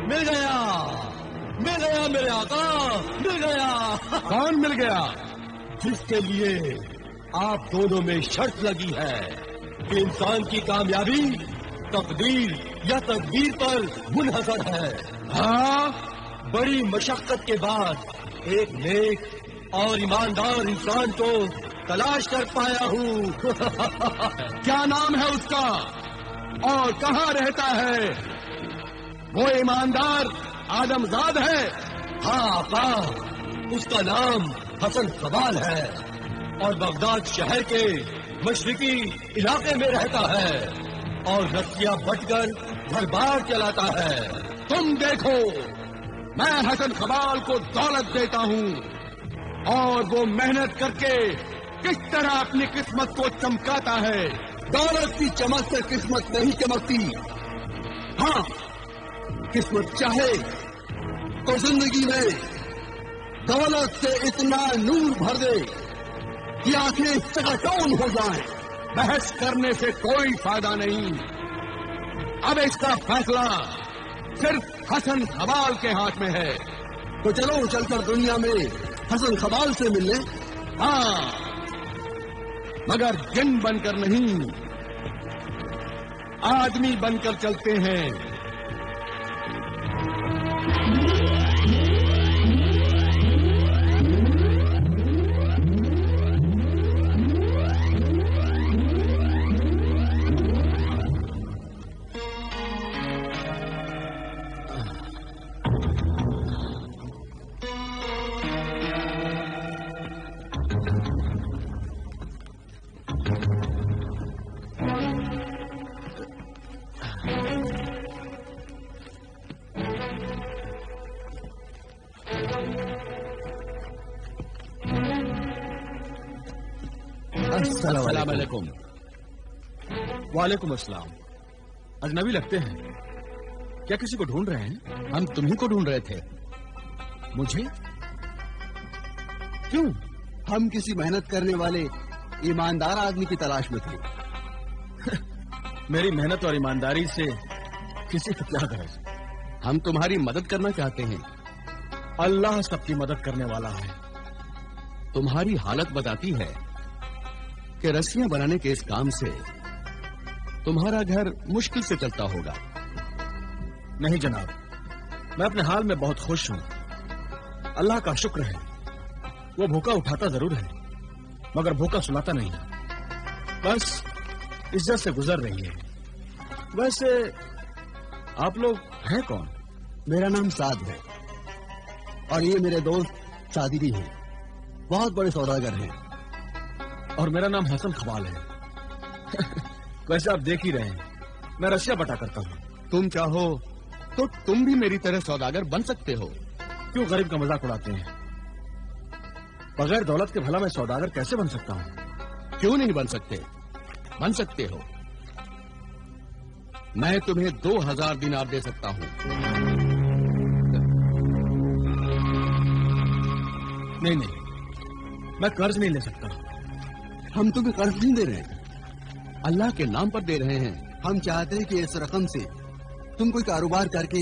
मिल गया, मिल गया मेरे आका, मिल गया। कौन मिल गया? जिसके लिए आप दोनों में शर्त लगी है कि इंसान की कामयाबी तकदीर या तदबीर पर मुनहसर है। हाँ, बड़ी मशक्कत के बाद एक नेक और ईमानदार इंसान को तलाश कर पाया हूँ। क्या नाम है उसका और कहाँ रहता है? वो ईमानदार आदमजाद है? हाँ आका, उसका नाम हसन खबाल है और बगदाद शहर के मशरिकी इलाके में रहता है और रस्सियां बटकर घर बार चलाता है। तुम देखो, मैं हसन खबाल को दौलत देता हूँ और वो मेहनत करके किस तरह अपनी किस्मत को चमकाता है। दौलत की चमक से किस्मत नहीं चमकती। हाँ, किस्मत चाहे तो जिंदगी में दौलत से इतना नूर भर दे कि आंखें चकाचौंध हो जाएं। बहस करने से कोई फायदा नहीं। अब इसका फैसला सिर्फ हसन खबाल के हाथ में है। तो चलो चलकर दुनिया में हसन खबाल से मिलने। हाँ, मगर जिन बनकर नहीं, आदमी बनकर चलते हैं। अस्सलाम वालेकुम। वालेकुम अस्सलाम। अजनबी लगते हैं, क्या किसी को ढूंढ रहे हैं? हम तुम्ही को ढूंढ रहे थे। मुझे? क्यों? हम किसी मेहनत करने वाले ईमानदार आदमी की तलाश में थे। मेरी मेहनत और ईमानदारी से किसी को क्या गरज? हम तुम्हारी मदद करना चाहते हैं। अल्लाह सबकी मदद करने वाला है। तुम्हारी हालत बताती है कि रस्सियां बनाने के इस काम से तुम्हारा घर मुश्किल से चलता होगा। नहीं जनाब, मैं अपने हाल में बहुत खुश हूँ। अल्लाह का शुक्र है, वो भूखा उठाता जरूर है मगर भूखा सुलाता नहीं है। बस इज्जत से गुजर रही है। वैसे आप लोग हैं कौन? मेरा नाम साद है और ये मेरे दोस्त सादिरी हैं, बहुत बड़े सौदागर हैं। और मेरा नाम हसन खबाल है। वैसे आप देख ही रहे हैं, मैं रस्सियां बटा करता हूँ। तुम चाहो तो तुम भी मेरी तरह सौदागर बन सकते हो। क्यों गरीब का मजाक उड़ाते हैं? बगैर दौलत के भला मैं सौदागर कैसे बन सकता हूँ? क्यों नहीं बन सकते? बन सकते हो। मैं तुम्हें 2000 दिनार दे सकता हूँ। नहीं, मैं कर्ज नहीं ले सकता। हम तुम्हें कर्ज नहीं दे रहे, अल्लाह के नाम पर दे रहे हैं। हम चाहते हैं कि इस रकम से तुम कोई कारोबार करके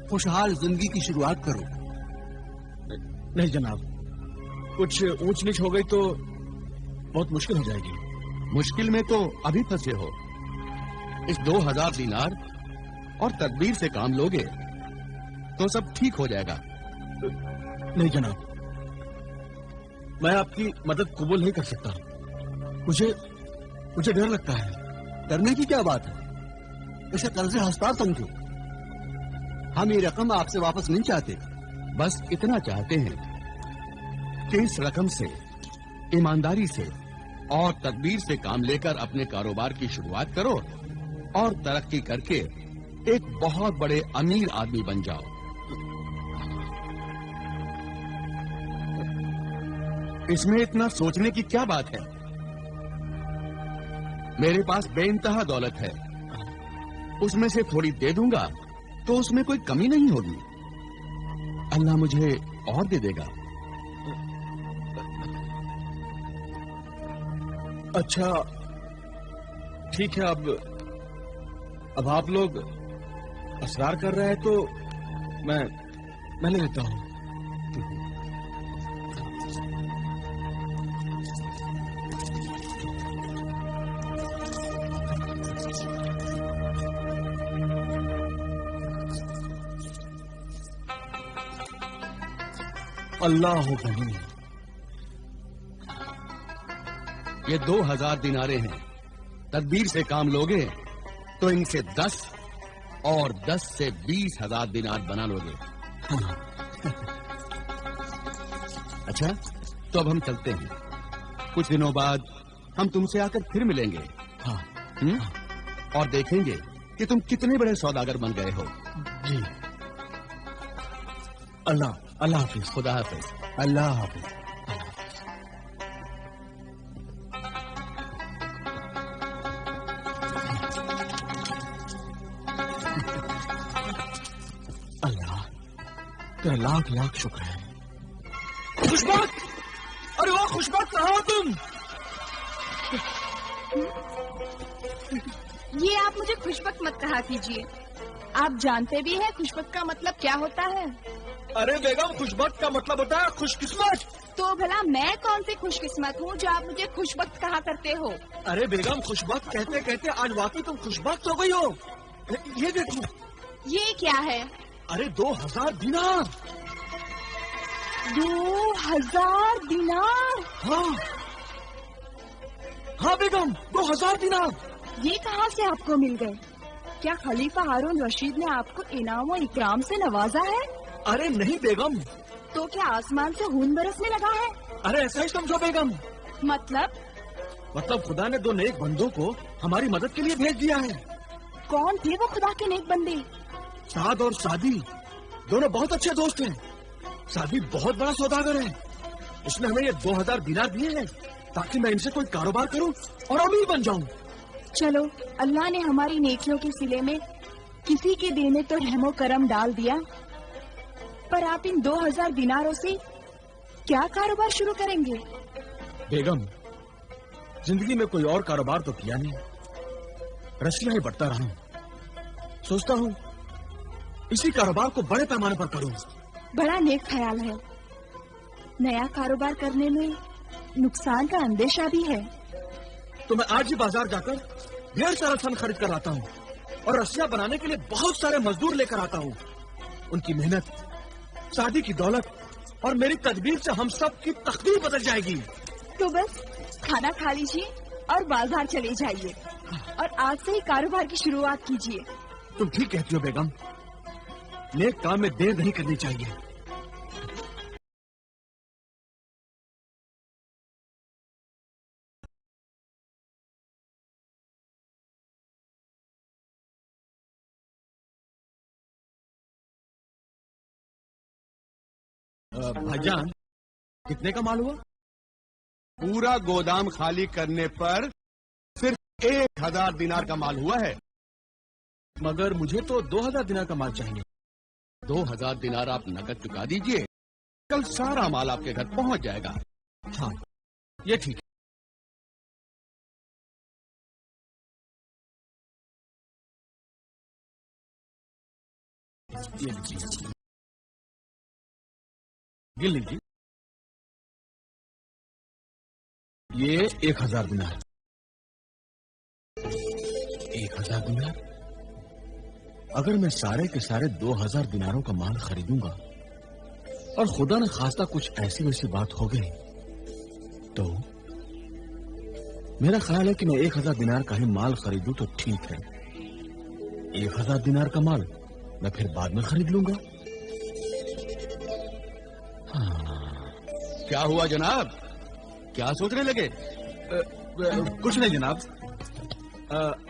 खुशहाल जिंदगी की शुरुआत करो। नहीं जनाब, कुछ ऊंच नीच हो गई तो बहुत मुश्किल हो जाएगी। मुश्किल में तो अभी फंसे हो। इस 2000 दिनार और तदबीर से काम लोगे तो सब ठीक हो जाएगा। नहीं जनाब, मैं आपकी मदद कबूल नहीं कर सकता। मुझे डर लगता है। डरने की क्या बात है? इसे कर्ज हस्तार समझो। हम ये रकम आपसे वापस नहीं चाहते, बस इतना चाहते हैं कि इस रकम से ईमानदारी से और तदबीर से काम लेकर अपने कारोबार की शुरुआत करो और तरक्की करके एक बहुत बड़े अमीर आदमी बन जाओ। इसमें इतना सोचने की क्या बात है? मेरे पास बेइंतहा दौलत है, उसमें से थोड़ी दे दूंगा तो उसमें कोई कमी नहीं होगी। अल्लाह मुझे और दे देगा। अच्छा ठीक है, अब आप लोग असरार कर रहे हैं तो मैं ले लेता हूँ। अल्लाह हो गनी। ये 2000 दिनारे हैं। तदबीर से काम लोगे तो इनसे 10 और 10 से 20,000 दिनार बना लोगे। हाँ। अच्छा, तो अब हम चलते हैं। कुछ दिनों बाद हम तुमसे आकर फिर मिलेंगे। हाँ। और देखेंगे कि तुम कितने बड़े सौदागर बन गए हो। जी। अल्लाह हाफिज। खुदा हाफिज। अल्लाह हाफिज। अल्लाह तेरा लाख लाख शुक्र है। खुशबक! अरे वाह खुशबक, कहाँ हो तुम? ये आप मुझे खुशबक मत कहा कीजिए। आप जानते भी हैं खुशबक का मतलब क्या होता है? अरे बेगम, खुशबक का मतलब होता है खुशकिस्मत। तो भला मैं कौन सी खुशकिस्मत हूँ जो आप मुझे खुशबक कहा करते हो? अरे बेगम, खुशबक कहते कहते आज वाकई तुम खुशबक हो गई हो। ये देखो। ये क्या है? अरे 2000 दिनार। 2000 दिनार? हाँ बेगम, 2000 दिनार। ये कहाँ से आपको मिल गए? क्या खलीफा हारून रशीद ने आपको इनाम और इकराम से नवाजा है? अरे नहीं बेगम। तो क्या आसमान से खून बरसने लगा है? अरे ऐसा ही समझो बेगम। मतलब खुदा ने 2 नेक बंदों को हमारी मदद के लिए भेज दिया है। कौन थे वो खुदा के नेक बंदे? साद और सादी दोनों बहुत अच्छे दोस्त हैं। सादी बहुत बड़ा सौदागर है। उसने हमें ये 2000 दिनार दिए हैं ताकि मैं इनसे कोई कारोबार करूं और अमीर बन जाऊं। चलो, अल्लाह ने हमारी नेकियों के सिले में किसी के देने तो रहमो करम डाल दिया, पर आप इन 2000 दिनारों से क्या कारोबार शुरू करेंगे? बेगम, जिंदगी में कोई और कारोबार तो किया नहीं, रस्सियां ही बटता रहा हूं। सोचता हूं इसी कारोबार को बड़े पैमाने पर करूं। बड़ा नेक ख्याल है। नया कारोबार करने में नुकसान का अंदेशा भी है। तो मैं आज ही बाजार जाकर ढेर सारा सन खरीद कर आता हूँ और रस्सियां बनाने के लिए बहुत सारे मजदूर लेकर आता हूँ। उनकी मेहनत, शादी की दौलत और मेरी तदबीर से हम सब की तकदीर बदल जाएगी। तो बस खाना खा लीजिए और बाजार चले जाइए और आज से ही कारोबार की शुरुआत कीजिए। तुम ठीक कहती हो बेगम, नेक काम में देर नहीं करनी चाहिए। भाईजान, कितने का माल हुआ? पूरा गोदाम खाली करने पर सिर्फ 1000 दिनार का माल हुआ है। मगर मुझे तो 2000 दिनार का माल चाहिए। 2000 दिनार आप नकद चुका दीजिए, कल सारा माल आपके घर पहुंच जाएगा। हाँ, ये ठीक है। ये लीजिए, गिन लीजिए। ये 1000 दिनार। 1000 दिनार? अगर मैं सारे के सारे 2000 दिनारों का माल खरीदूंगा और खुदा न खास्ता कुछ ऐसी वैसी बात हो गई तो मेरा ख्याल है कि मैं 1000 दिनार का ही माल खरीदूं तो ठीक है। 1000 दिनार का माल मैं फिर बाद में खरीद लूंगा। हाँ। क्या हुआ जनाब, क्या सोचने लगे? कुछ नहीं जनाब।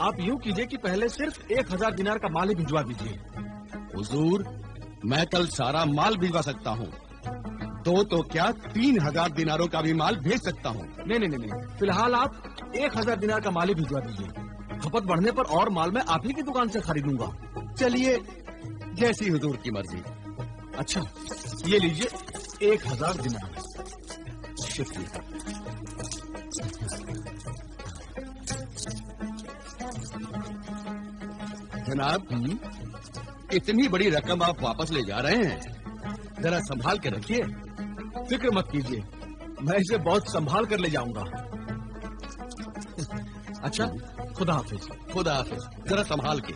आप यूं कीजिए कि पहले सिर्फ 1000 दिनार का माल ही भिजवा दीजिए। हुजूर, मैं कल सारा माल भिजवा सकता हूँ, तो क्या 3000 दिनारों का भी माल भेज सकता हूँ। नहीं, फिलहाल आप 1000 दिनार का माल ही भिजवा दीजिए। खपत बढ़ने पर और माल मैं आप ही की दुकान से खरीदूंगा। चलिए, जैसी हुजूर की मर्जी। अच्छा, ये लीजिए 1000 दिनार। शुक्रिया। जनाब, इतनी बड़ी रकम आप वापस ले जा रहे हैं, जरा संभाल के रखिए। फिक्र मत कीजिए, मैं इसे बहुत संभाल कर ले जाऊंगा। अच्छा, खुदा हाफिज। खुदा हाफिज, जरा संभाल के।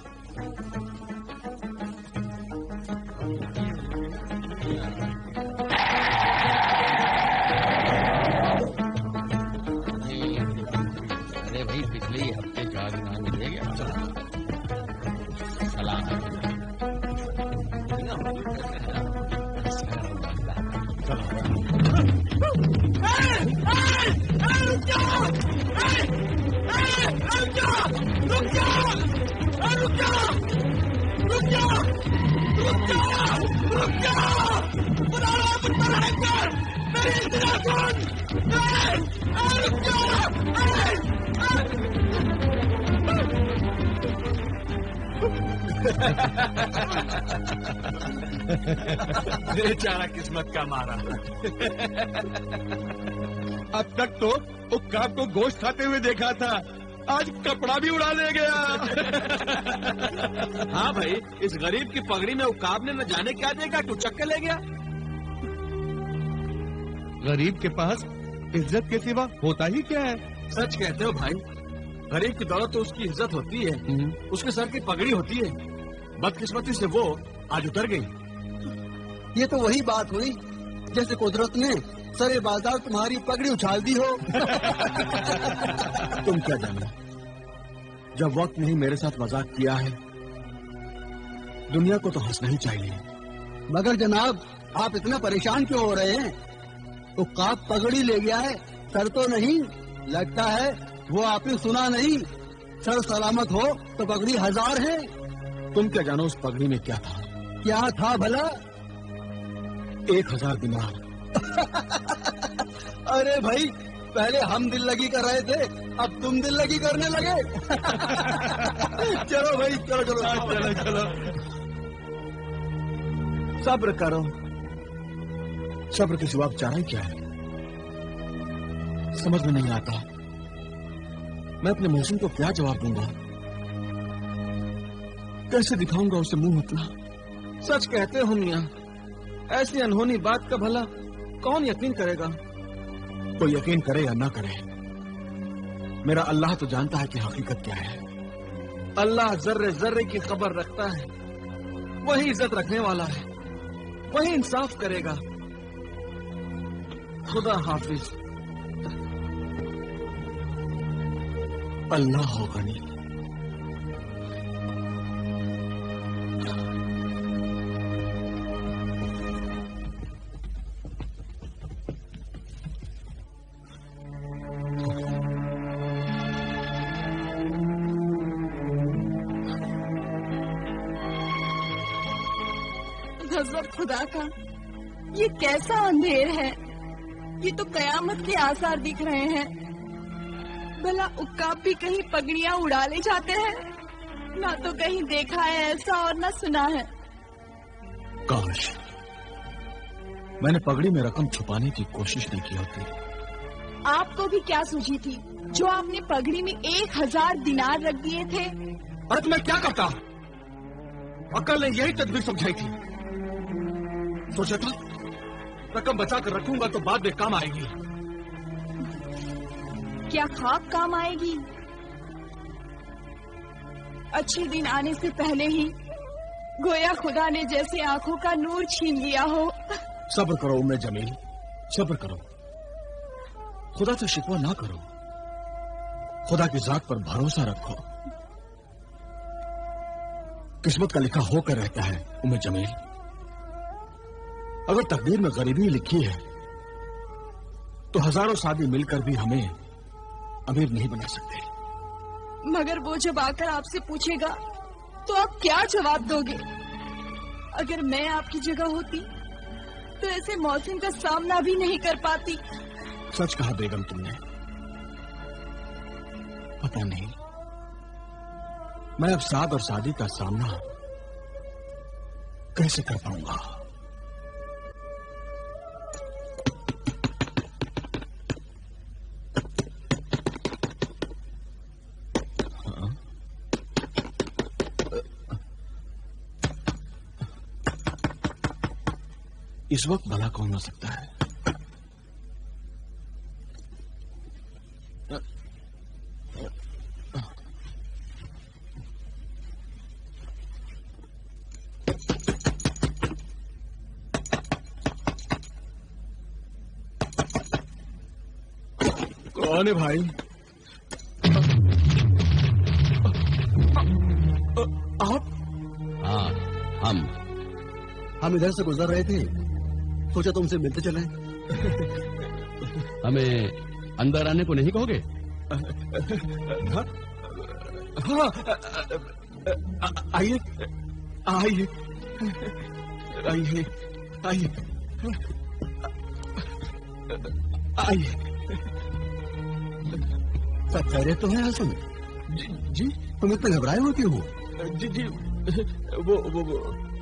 अरे भाई, पिछले ही हफ्ते 4 इनाम मिल गया। सलाम। बेचारा किस्मत का मारा। अब तक तो उक्काब को गोश्त खाते हुए देखा था, आज कपड़ा भी उड़ा ले गया। हाँ भाई, इस गरीब की पगड़ी में उकाब ने न जाने क्या देखा कि उचक के ले गया। गरीब के पास इज्जत के सिवा होता ही क्या है? सच कहते हो भाई, गरीब की दौलत तो उसकी इज्जत होती है, उसके सर की पगड़ी होती है। बदकिस्मती से वो आज उतर गई। ये तो वही बात हुई जैसे कुदरत ने सरे बाजार तुम्हारी पगड़ी उछाल दी हो। तुम क्या जानो, जब वक्त नहीं मेरे साथ मजाक किया है, दुनिया को तो हंसना ही चाहिए। मगर जनाब, आप इतना परेशान क्यों हो रहे हैं? उक्काब पगड़ी ले गया है, सर तो नहीं। लगता है वो आपने सुना नहीं। सर सलामत हो तो पगड़ी 1000 है। तुम क्या जानो उस पगड़ी में क्या था? क्या था भला? 1000 दिनार। अरे भाई, पहले हम दिल लगी कर रहे थे, अब तुम दिल लगी करने लगे। चलो भाई, चलो चलो चलो चलो। सब्र करो, सब्र के सिवा चारा ही क्या है? समझ में नहीं आता, मैं अपने मोहसिन को क्या जवाब दूंगा? कैसे दिखाऊंगा उसे मुंह मतला? सच कहते हो मियां, ऐसी अनहोनी बात का भला कौन यकीन करेगा? कोई यकीन करे या ना करे, मेरा अल्लाह तो जानता है कि हकीकत क्या है। अल्लाह जर्रे जर्रे की खबर रखता है, वही इज्जत रखने वाला है, वही इंसाफ करेगा। खुदा हाफिज। अल्लाह हो गनी। गजब खुदा का, ये कैसा अंधेर है? ये तो कयामत के आसार दिख रहे हैं। भला उक्काब भी कहीं पगड़ियां उड़ा ले जाते हैं? ना तो कहीं देखा है ऐसा और ना सुना है। काश मैंने पगड़ी में रकम छुपाने की कोशिश नहीं की होती। आपको भी क्या सूझी थी जो आपने पगड़ी में 1000 दिनार रख दिए थे? अरे तुम्हें क्या करता? अक्ल ने यही तदबीर समझाई थी। सोचा था रकम बचा कर रखूंगा तो बाद में काम आएगी। क्या खाक काम आएगी? अच्छे दिन आने से पहले ही गोया खुदा ने जैसे आंखों का नूर छीन लिया हो। सब्र करो उम्मे जमील, सब्र करो। खुदा से शिकवा ना करो, खुदा की जात पर भरोसा रखो। किस्मत का लिखा होकर रहता है उम्मे जमील। अगर तकदीर में गरीबी लिखी है तो हजारों शादी मिलकर भी हमें अमीर नहीं बना सकते। मगर वो जब आकर आपसे पूछेगा तो आप क्या जवाब दोगे? अगर मैं आपकी जगह होती तो ऐसे मौसम का सामना भी नहीं कर पाती। सच कहा बेगम तुमने। पता नहीं मैं अब साद और शादी का सामना कैसे कर पाऊंगा। इस वक्त भला कौन हो सकता है? कौन है भाई? आप? हाँ, हम इधर से गुजर रहे थे, सोचा तुमसे मिलते चलें। हमें अंदर आने को नहीं कहोगे? हाँ, हाँ, आइए आइए आइए आइए आइए। सब खैरियत तो है हसन? जी तुम इतने घबराए हो क्यों? जी जी, वो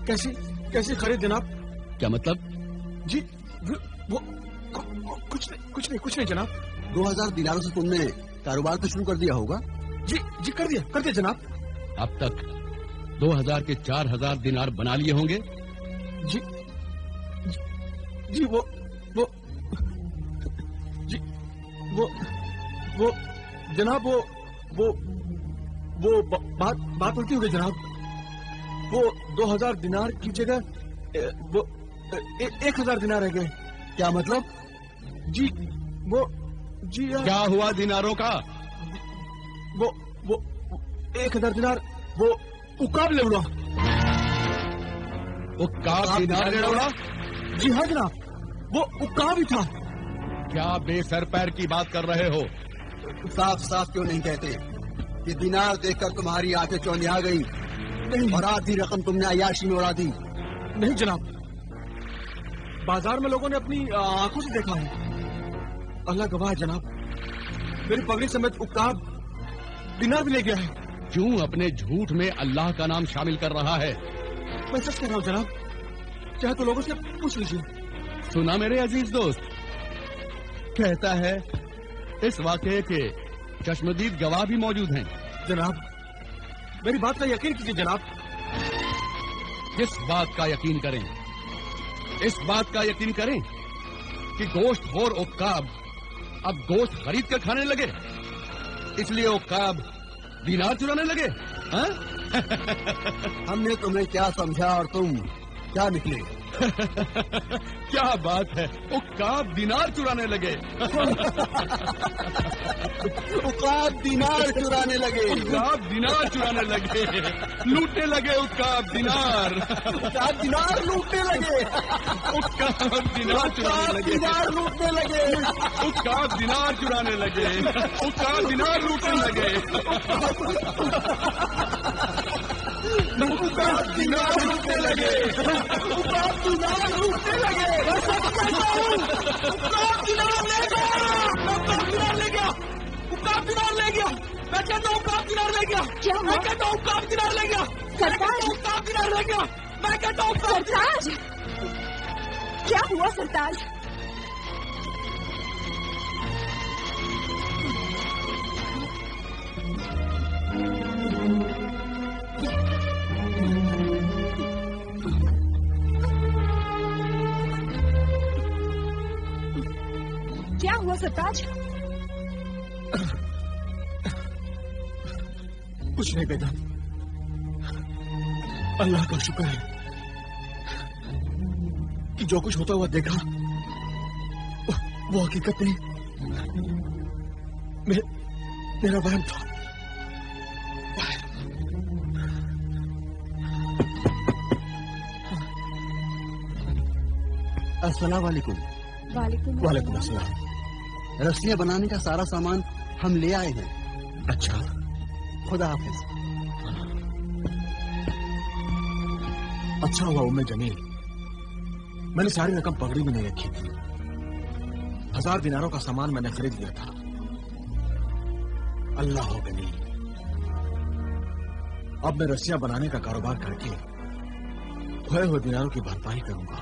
कैसी कैसी खरीद जनाब? क्या मतलब? जी वो कुछ नहीं जनाब। 2000 दिनारों से तुमने कारोबार तो शुरू कर दिया होगा? जी कर दिया जनाब। अब तक 2000 के 4000 दिनार बना लिए होंगे? जी जी वो जी वो जनाब वो बात उल्टी हो गई जनाब। वो 2000 दिनार की जगह वो 1000 दिनार रह गए। क्या मतलब? जी वो जी क्या हुआ दिनारों का? वो 1000 दिनार वो उकाब ले उड़ा। उक्काब दिनार ले उड़ा? जी हाँ जनाब, वो उकाब ही था। क्या बेसर पैर की बात कर रहे हो? साफ साफ क्यों नहीं कहते कि दिनार देखकर तुम्हारी आंखें चौंधिया गई नहीं और आधी रकम तुमने अय्याशी में उड़ा दी? नहीं जनाब, बाजार में लोगों ने अपनी आंखों से देखा है। अल्लाह गवाह है जनाब, मेरी पगड़ी समेत उकाब दिनार भी ले गया है। क्यों अपने झूठ में अल्लाह का नाम शामिल कर रहा है? मैं सच कह रहा हूँ जनाब, चाहे तो लोगों से पूछ लीजिए। सुना मेरे अजीज दोस्त, कहता है इस वाकये के चश्मदीद गवाह भी मौजूद हैं। जनाब मेरी बात का यकीन कीजिए जनाब। किस बात का यकीन करें? इस बात का यकीन करें कि गोश्तखोर उक्काब अब गोश्त खरीद कर खाने लगे, इसलिए उक्काब दिनार चुराने लगे? हाँ? हमने तुम्हें क्या समझा और तुम क्या निकले? क्या बात है, उक्काब दिनार चुराने लगे। उकाब दिनार चुराने लगे। उक्काब दिनार चुराने लगे, लूटने लगे उक्काब दिनार। उकाब दिनार लूटने लगे। उक्काब दिनार चुराने लगे। दिनार लूटने लगे। उक्काब दिनार चुराने लगे। उक्काब दिनार लूटने लगे। उकाब दिनार लूटने लगे। उकाब दिनार लूटने लगे। उकाब दिनार ले गया। उकाब दिनार ले गया। उकाब दिनार ले गया। मैं कहता हूँ उकाब दिनार ले गया। क्या हुआ? मैं कहता हूँ उकाब दिनार ले गया। सरताज! उकाब दिनार ले गया। मैं कहता हूँ सरताज, क्या हुआ सरताज? क्या हुआ सरताज? कुछ नहीं बेटा, अल्लाह का शुक्र है कि जो कुछ होता हुआ देखा वो हकीकत नहीं, मेरा वहम था। अस्सलाम वालेकुम। वालेकुम अस्सलाम। रस्सियां बनाने का सारा सामान हम ले आए हैं। अच्छा, खुदा हाफिज। अच्छा हुआ उम्मे जमील, मैंने सारी रकम पगड़ी में नहीं रखी थी। 1000 दिनारों का सामान मैंने खरीद लिया था। अल्लाह हो गनी, अब मैं रस्सियां बनाने का कारोबार करके खोए हुए दिनारों की भरपाई करूंगा।